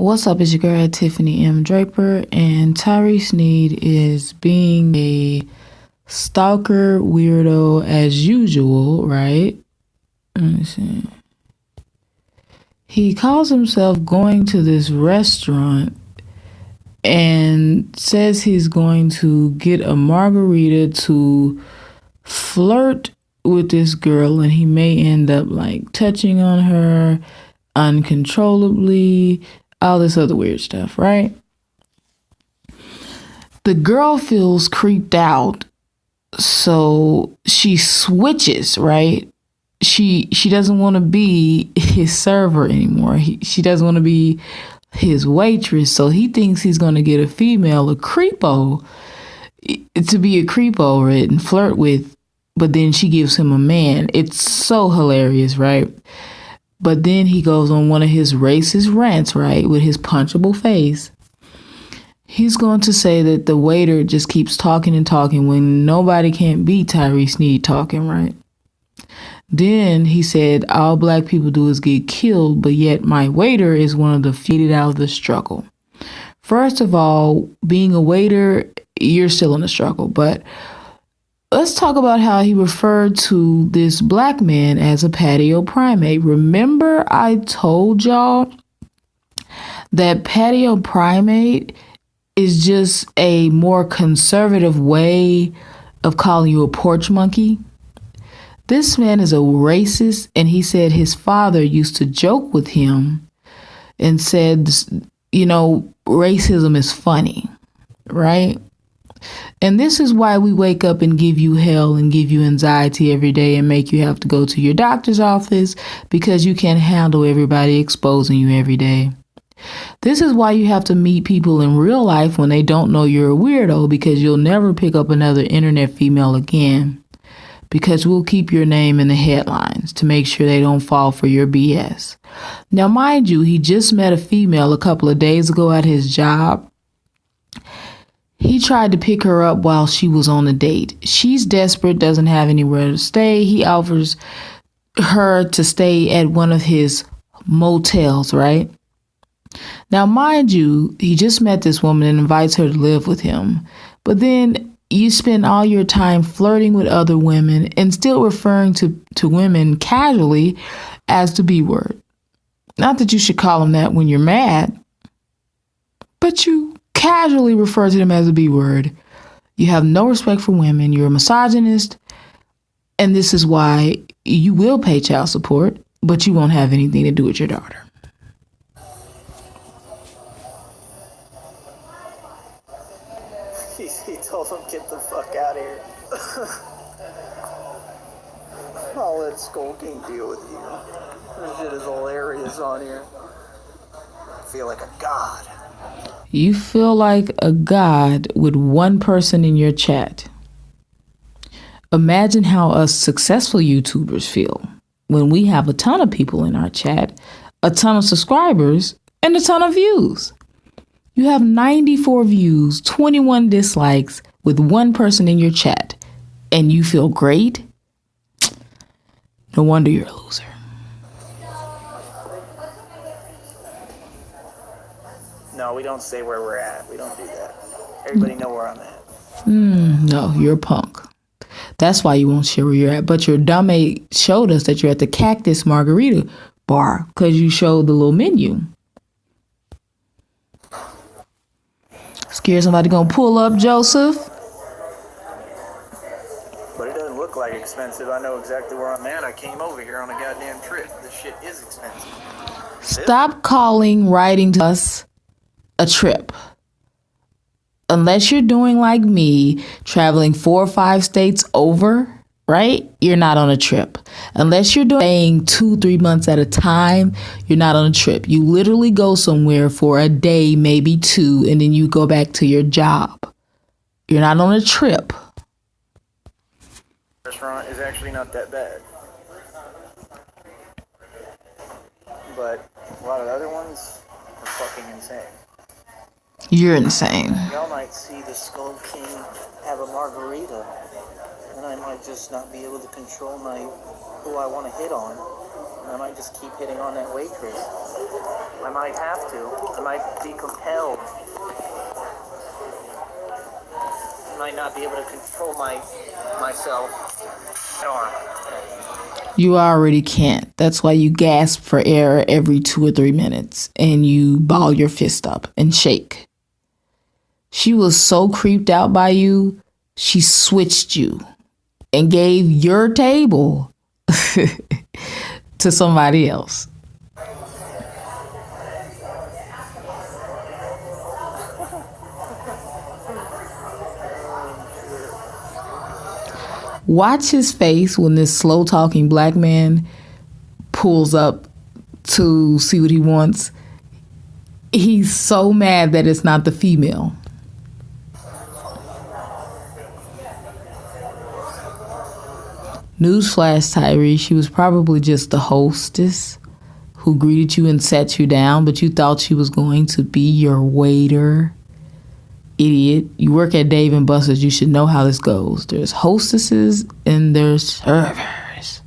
What's up? It's your girl Tiffany M. Draper, and Tyree Sneed is being a stalker weirdo as usual, right? Let me see. He calls himself going to this restaurant and says he's going to get a margarita to flirt with this girl, and he may end up like touching on her uncontrollably, all this other weird stuff, right? The girl feels creeped out, so she switches, right? She doesn't want to be his server anymore. She doesn't want to be his waitress, so he thinks he's going to get a female, a creepo, to be a creepo, right, and flirt with, but then she gives him a man. It's so hilarious, right? But then he goes on one of his racist rants, right, with his punchable face. He's going to say that the waiter just keeps talking and talking when nobody can't beat Tyree Sneed talking, right? Then he said, all black people do is get killed, but yet my waiter is one of the few out of the struggle. First of all, being a waiter, you're still in the struggle, but let's talk about how he referred to this black man as a patio primate. Remember I told y'all that patio primate is just a more conservative way of calling you a porch monkey? This man is a racist, and he said his father used to joke with him and said, racism is funny, right? And this is why we wake up and give you hell and give you anxiety every day and make you have to go to your doctor's office because you can't handle everybody exposing you every day. This is why you have to meet people in real life when they don't know you're a weirdo, because you'll never pick up another internet female again, because we'll keep your name in the headlines to make sure they don't fall for your BS. Now, mind you, he just met a female a couple of days ago at his job. He tried to pick her up while she was on a date. She's desperate, doesn't have anywhere to stay. He offers her to stay at one of his motels, right? Now, mind you, he just met this woman and invites her to live with him. But then you spend all your time flirting with other women and still referring to women casually as the B word. Not that you should call them that when you're mad, but you casually refer to them as a B word. You have no respect for women. You're a misogynist. And this is why you will pay child support, but you won't have anything to do with your daughter. He told him, get the fuck out of here. I'll let Skull King deal with you. This shit is hilarious on here. I feel like a god. You feel like a god with one person in your chat. Imagine how us successful YouTubers feel when we have a ton of people in our chat, a ton of subscribers, and a ton of views. You have 94 views, 21 dislikes with one person in your chat, and you feel great? No wonder you're a loser. No, we don't say where we're at. We don't do that. Everybody know where I'm at. No, you're a punk. That's why you won't share where you're at. But your dumbass showed us that you're at the Cactus Margarita bar because you showed the little menu. Scared somebody gonna pull up, Joseph? But it doesn't look like expensive. I know exactly where I'm at. I came over here on a goddamn trip. This shit is expensive. Stop writing to us a trip. Unless you're doing like me, traveling 4 or 5 states over, right? You're not on a trip. Unless you're staying 2-3 months at a time, you're not on a trip. You literally go somewhere for a day, maybe 2, and then you go back to your job. You're not on a trip. Restaurant is actually not that bad. But a lot of the other ones are fucking insane. You're insane. Y'all might see the Skull King have a margarita, and I might just not be able to control who I want to hit on. And I might just keep hitting on that waitress. I might have to. I might be compelled. I might not be able to control myself. You already can't. That's why you gasp for air every 2 or 3 minutes and you ball your fist up and shake. She was so creeped out by you, she switched you and gave your table to somebody else. Watch his face when this slow talking black man pulls up to see what he wants. He's so mad that it's not the female. Newsflash, Tyree, she was probably just the hostess who greeted you and sat you down, but you thought she was going to be your waiter. Idiot. You work at Dave & Buster's. You should know how this goes. There's hostesses and there's servers.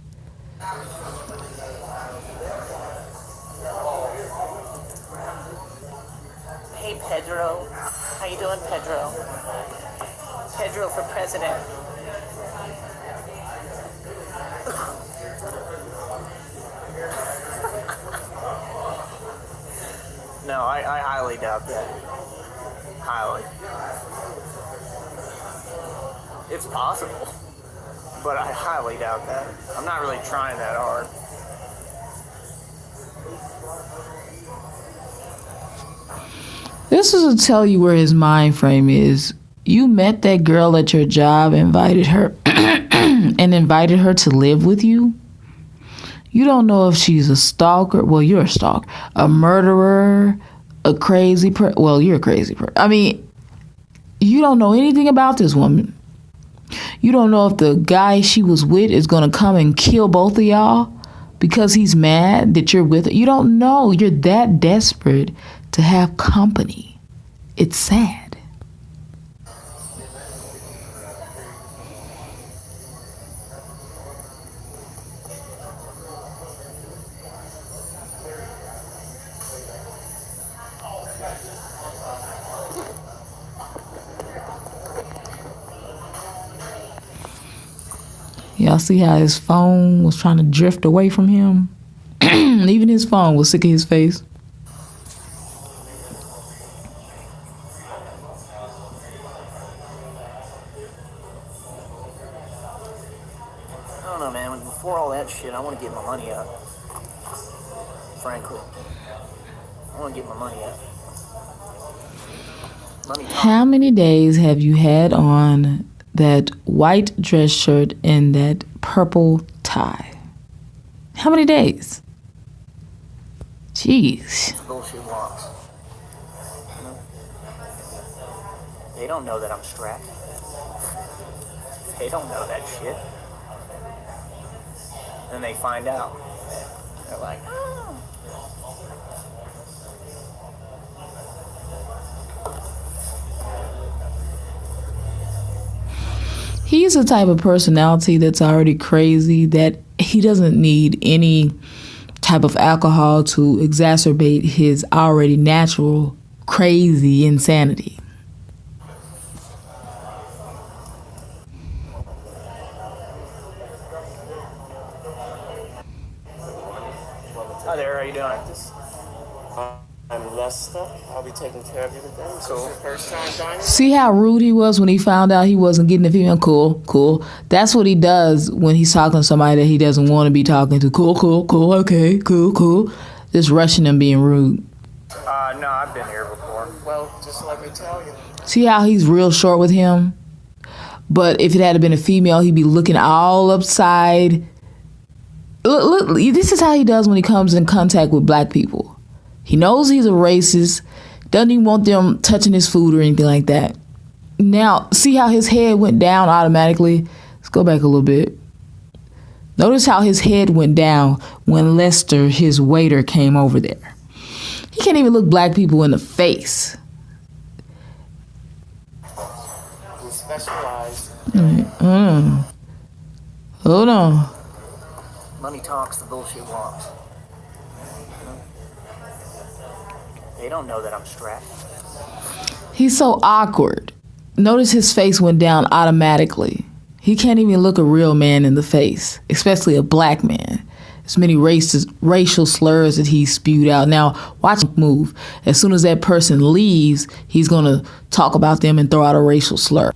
Hey, Pedro. How you doing, Pedro? Pedro for president. No, I highly doubt that. Highly. It's possible, but I highly doubt that. I'm not really trying that hard. This is to tell you where his mind frame is. You met that girl at your job, invited her and invited her to live with you. You don't know if she's a stalker. Well, you're a stalker, a murderer, a crazy person. Well, you're a crazy person. I mean, you don't know anything about this woman. You don't know if the guy she was with is going to come and kill both of y'all because he's mad that you're with her. You don't know. You're that desperate to have company. It's sad. Y'all see how his phone was trying to drift away from him? Even his phone was sick of his face. I don't know, man. Before all that shit, I want to get my money up. Frankly. I want to get my money up. How many days have you had on that white dress shirt and that purple tie? How many days? Jeez. Bullshit walks. They don't know that I'm strapped. They don't know that shit. Then they find out. They're like, oh. He's the type of personality that's already crazy that he doesn't need any type of alcohol to exacerbate his already natural crazy insanity. Hi there, how you doing? I'm Lester. I'll be taking care of you today. So, first time dining? See how rude he was when he found out he wasn't getting a female? Cool. That's what he does when he's talking to somebody that he doesn't want to be talking to. Cool. Okay, cool. Just rushing and being rude. No, I've been here before. Well, just let me tell you. See how he's real short with him? But if it had been a female, he'd be looking all upside. Look, this is how he does when he comes in contact with black people. He knows he's a racist, doesn't even want them touching his food or anything like that. Now, see how his head went down automatically? Let's go back a little bit. Notice how his head went down when Lester, his waiter, came over there. He can't even look black people in the face. We specialize. Hold on. Money talks, the bullshit walks. They don't know that I'm strapped. He's so awkward. Notice his face went down automatically. He can't even look a real man in the face, especially a black man. As many racial slurs that he spewed out. Now, watch him move. As soon as that person leaves, he's going to talk about them and throw out a racial slur.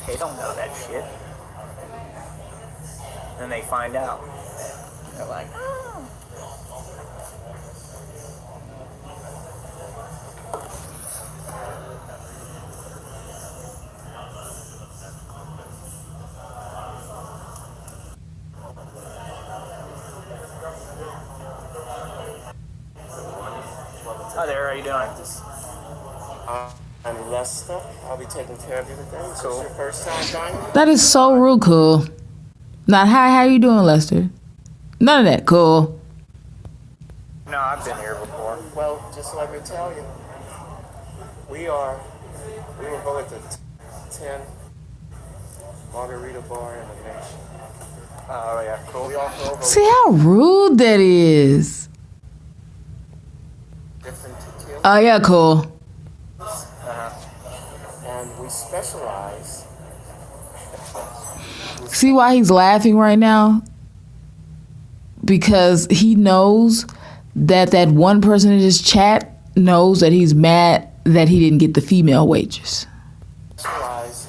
They don't know that shit. Then they find out. They're like, oh. Hi there, how you doing? I'm Lester. I'll be taking care of you today. Is this your first time dining? That is so rude, cool. Not, hi, how you doing, Lester? None of that, cool. No, I've been here before. Well, just let me tell you, we were voted the 10 margarita bar in the nation. Oh, yeah, cool. We offer over See how rude that is. different tequila, Oh, yeah, cool. and we specialize. See why he's laughing right now? Because he knows that that one person in his chat knows that he's mad that he didn't get the female waitress. Specialize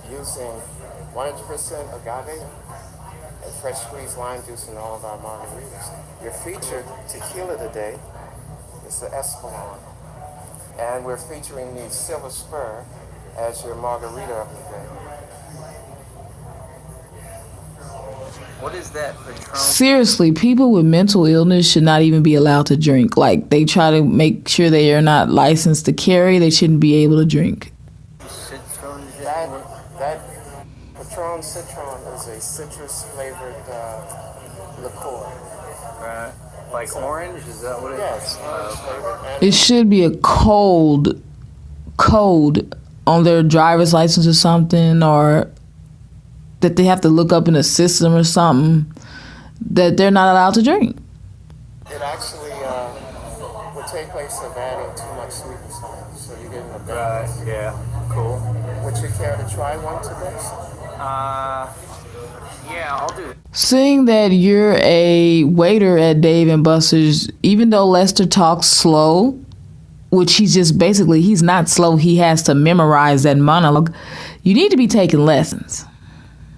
in using 100% agave and fresh squeezed lime juice in all of our margaritas. Your featured tequila today is the Espolon, and we're featuring the Silver Spur as your margarita of the day. What is that, Patron? Seriously, people with mental illness should not even be allowed to drink. Like, they try to make sure they are not licensed to carry. They shouldn't be able to drink. That Patron Citron is a citrus-flavored liqueur. Right. Like orange? Is that what it is? Yes, orange flavored. And It should be a code on their driver's license or something, or that they have to look up in a system or something, that they're not allowed to drink. it actually would take place of adding too much sweetness on it, so you're getting a Right, balance. yeah, cool. Would you care to try one today? Yeah, I'll do it. Seeing that you're a waiter at Dave and Buster's, even though Lester talks slow, which he's not slow, he has to memorize that monologue, you need to be taking lessons.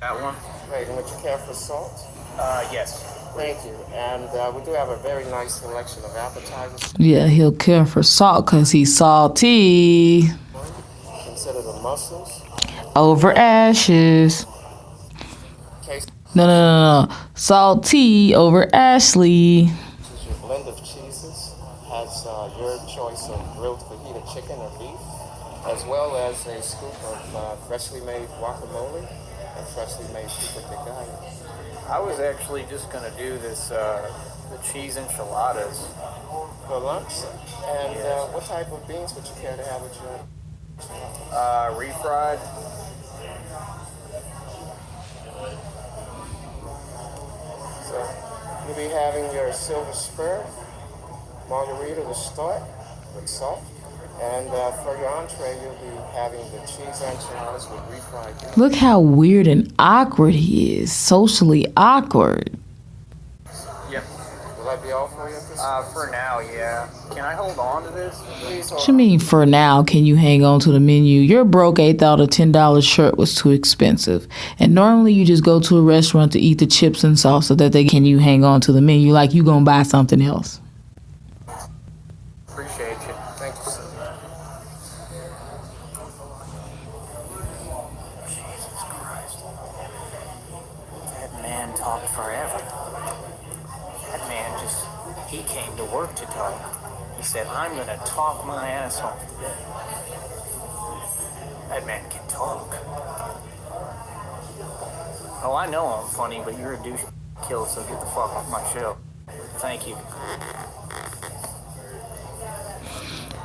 That one? Great, and would you care for salt? Yes. Thank you. And we do have a very nice selection of appetizers. Yeah, he'll care for salt because he's salty. Consider the mussels. Over ashes. Case No. Salty over Ashley. is your blend of cheeses. Has your choice of grilled fajita chicken or beef, as well as a scoop of freshly made guacamole and freshly made pico de gallo. I was actually just gonna do this, the cheese enchiladas. For lunch. And what type of beans would you care to have with your? Refried. So you'll be having your Silver Spur margarita to start with salt. And for your entree, you'll be having the cheese enchiladas with refried beans. Look how weird and awkward he is. Socially awkward. Yep. Will that be all for you at this For now, yeah. Can I hold on to this? Please What you mean for now can you hang on to the menu? You're broke. Thought a $10 shirt was too expensive. And normally you just go to a restaurant to eat the chips and salsa that can you hang on to the menu like you gonna buy something else. Appreciate you. Thank you, sir. Jesus Christ. That man talked forever. That man he came to work to talk. He said, I'm gonna talk my ass off. That man can talk. Oh, I know I'm funny, but you're a douche kill, so get the fuck off my show. Thank you.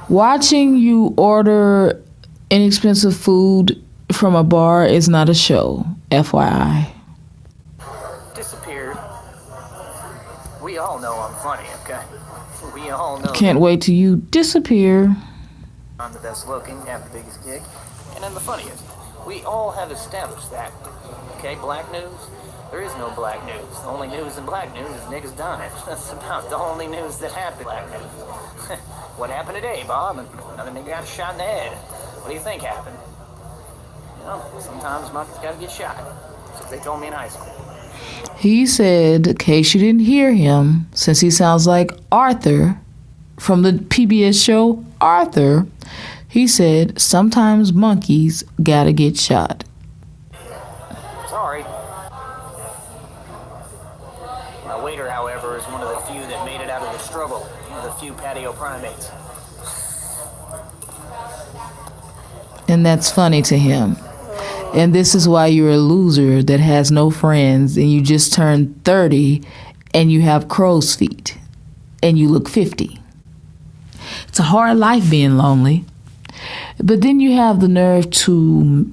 Watching you order inexpensive food from a bar is not a show, FYI. Disappeared. We all know I'm funny, okay? We all know Can't wait till you disappear. I'm the best looking, have the biggest gig, and I'm the funniest. We all have established that. Okay, black news? There is no black news. The only news in black news is niggas dying. That's about the only news that happened. Black news. What happened today, Bob? Another nigga got shot in the head. What do you think happened? You know, sometimes monkeys gotta get shot. So they told me in high school. He said, in case you didn't hear him, since he sounds like Arthur from the PBS show Arthur, he said, sometimes monkeys gotta get shot. Sorry. My waiter, however, is one of the few that made it out of the struggle. One of the few patio primates. And that's funny to him. And this is why you're a loser that has no friends and you just turned 30 and you have crow's feet and you look 50. It's a hard life being lonely. But then you have the nerve to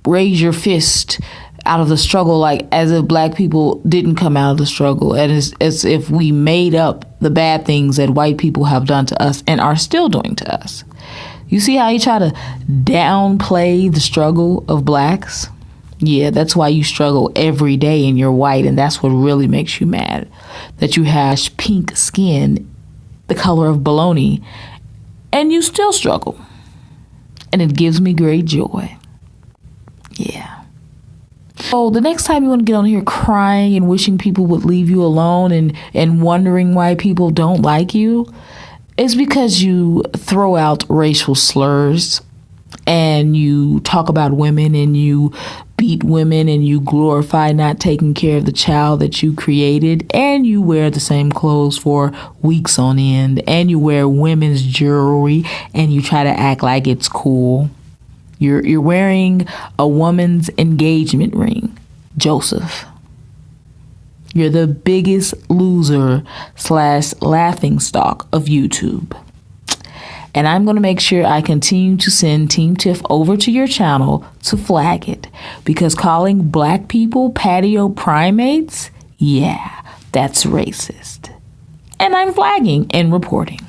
raise your fist out of the struggle, like as if black people didn't come out of the struggle, and as if we made up the bad things that white people have done to us and are still doing to us. You see how you try to downplay the struggle of blacks? Yeah, that's why you struggle every day and you're white, and that's what really makes you mad. That you have pink skin, the color of bologna, and you still struggle. And it gives me great joy. Yeah. So the next time you want to get on here crying and wishing people would leave you alone and wondering why people don't like you, it's because you throw out racial slurs and you talk about women and you beat women and you glorify not taking care of the child that you created, and you wear the same clothes for weeks on end, and you wear women's jewelry and you try to act like it's cool. You're wearing a woman's engagement ring, Joseph. You're the biggest loser / laughingstock of YouTube. And I'm going to make sure I continue to send Team Tiff over to your channel to flag it. Because calling black people patio primates, yeah, that's racist. And I'm flagging and reporting.